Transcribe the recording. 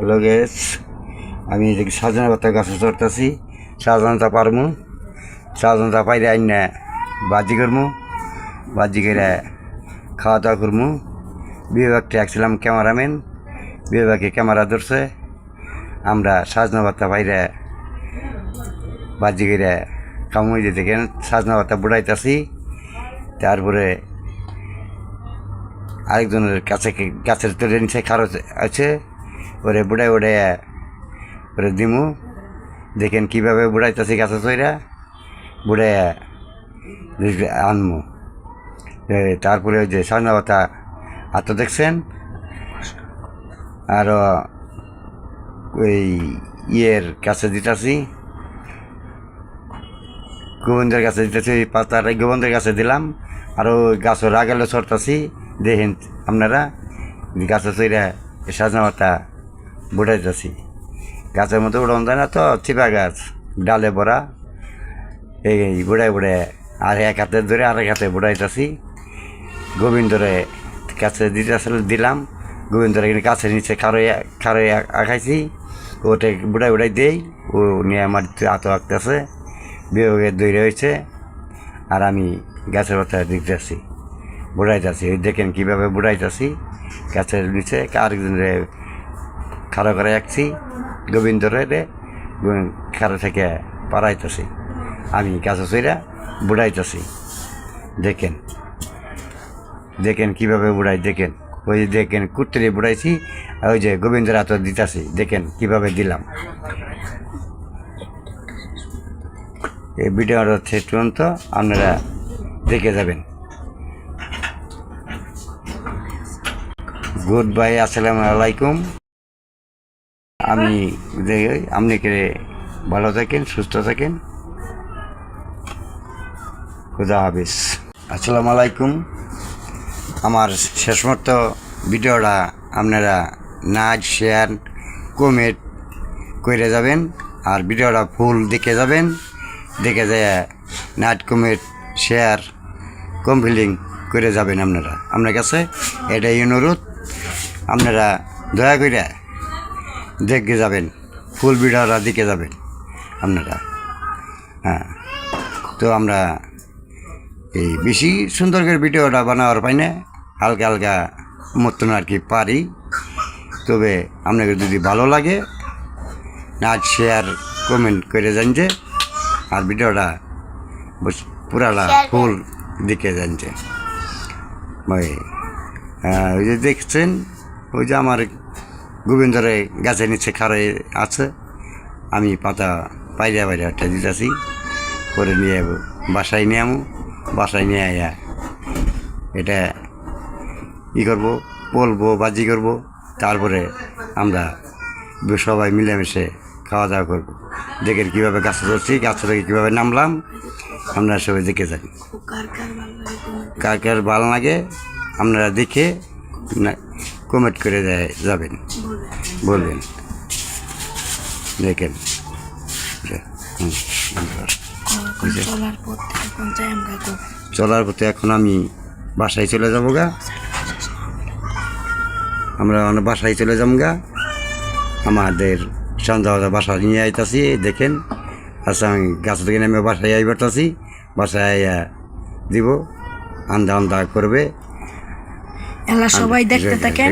Hello gas, আমি সাজনা পাতা গাছে চড়তেছি। সাজনাটা পারমু, সাজনাটা পাইলে আইন না বাজি করমু, বাজি করে খাওয়া দাওয়া করমু। বিভাগটা আসছিলাম ক্যামেরাম্যান, বিভাগে ক্যামেরা ধরছে। আমরা সাজনা পাতা পাইলে বাজি করে কামুই দিতে কেন সাজনা পাতা বুড়াইতেছি। তারপরে আরেকজনের কাছে গাছের তলে নিচে খারো আছে, ওরে বুড়াই ওড়ে ওরে দিমু। দেখেন কীভাবে বুড়াইতেছি গাছে চইরা বুড়াই আনমু। তারপরে ওই যে সাজনা পাতা হাত দেখছেন, আরও ওই ইয়ের কাছে দিতেছি, গোবিন্দের কাছে দিতেছি। ওই পাতাটা গোবিন্দের কাছে দিলাম, আরও গাছের আগালে ছড়তাছি। দেখেন আপনারা গাছে চইরা সাজনা পাতা বুড়াইতেছি। গাছের মধ্যে উড়ন যায় না তো, চিপা গাছ ডালে ভরা। এই বুড়াই বুড়াই আর এক হাতে ধরে আরেক হাতে বুড়াইতেছি। গোবিন্দরে কাছে দিলাম, গোবিন্দরে গাছের নিচে খারোয় আঁকাইছি। ওটা বুড়াই বুড়াই দেই, ও নিয়ে আমার হাত আঁকতেছে। বিভাগের দৈরে হয়েছে, আর আমি গাছের পাতা দেখতেছি, বুড়াইতেছি। ওই দেখেন কীভাবে বুড়াইতেছি গাছের নিচে। আরেকজনে খাড়ো করে রাখছি, গোবিন্দরে খাড়ো থেকে পাড়াইতেছি, আমি গাছে চইরা বুড়াইতেছি। দেখেন দেখেন কীভাবে বুড়াই, দেখেন ওই দেখেন কুত্তরে বুড়াইছি, আর ওই যে গোবিন্দের হাত দিতেছি। দেখেন কীভাবে দিলাম। এই ভিডিওটা শেষ পর্যন্ত আপনারা দেখে যাবেন। গুড বাই, আসসালামু আলাইকুম। আমি আপনাকে ভালো থাকেন, সুস্থ থাকেন, খুদা হাফেজ। আসসালামু আলাইকুম। আমার শেষ মতো ভিডিওটা আপনারা লাইক, শেয়ার, কমেন্ট করে যাবেন, আর ভিডিওটা ফুল দেখে যাবেন। দেখে যায় লাইক, কমেন্ট, শেয়ার, কমপ্লিট করে যাবেন আপনারা। আপনার কাছে এটাই অনুরোধ, আপনারা দয়া করে দেখে যাবেন, ফুল ভিডিওটা দেখে যাবেন আপনারা। হ্যাঁ, তো আমরা এই বেশি সুন্দর করে ভিডিওটা বানাবার পাই না, হালকা হালকা মতন আর কি পারি। তবে আপনাকে যদি ভালো লাগে লাইক, শেয়ার, কমেন্ট করে যান যে, আর ভিডিওটা পুরাটা ফুল দেখে যান যে। ওই যে দেখছেন, ওই যে আমার গোবিন্দরে গাছের নিচে খাড়ে আছে, আমি পাতা বাইরে বাইরে একটা দিতেছি। করে নিয়ে বাসায় নিয়ে আমু, বাসায় নিয়ে আয়া এটা ই করবো, বলবো, বাজি করবো। তারপরে আমরা সবাই মিলেমিশে খাওয়া দাওয়া করবো। দেখেন কীভাবে গাছে ধরছি, গাছ থেকে কীভাবে নামলাম, আমরা সবাই দেখে যাই। কার কার ভালো লাগে আপনারা দেখে কমেন্ট করে যাবেন, বলবেন। দেখেন চলার পথে এখন আমি বাসায় চলে যাবো গা, আমরা বাসায় চলে যাবো গা। আমাদের সন্ধ্যা বাসা নিয়ে আইতাছি। দেখেন আচ্ছা, আমি গাছ থেকে নেমে বাসায় আইবারতাছি, বাসায় আইয়া দিব, আন্দা আন্দা করবে। সবাই দেখতে থাকেন।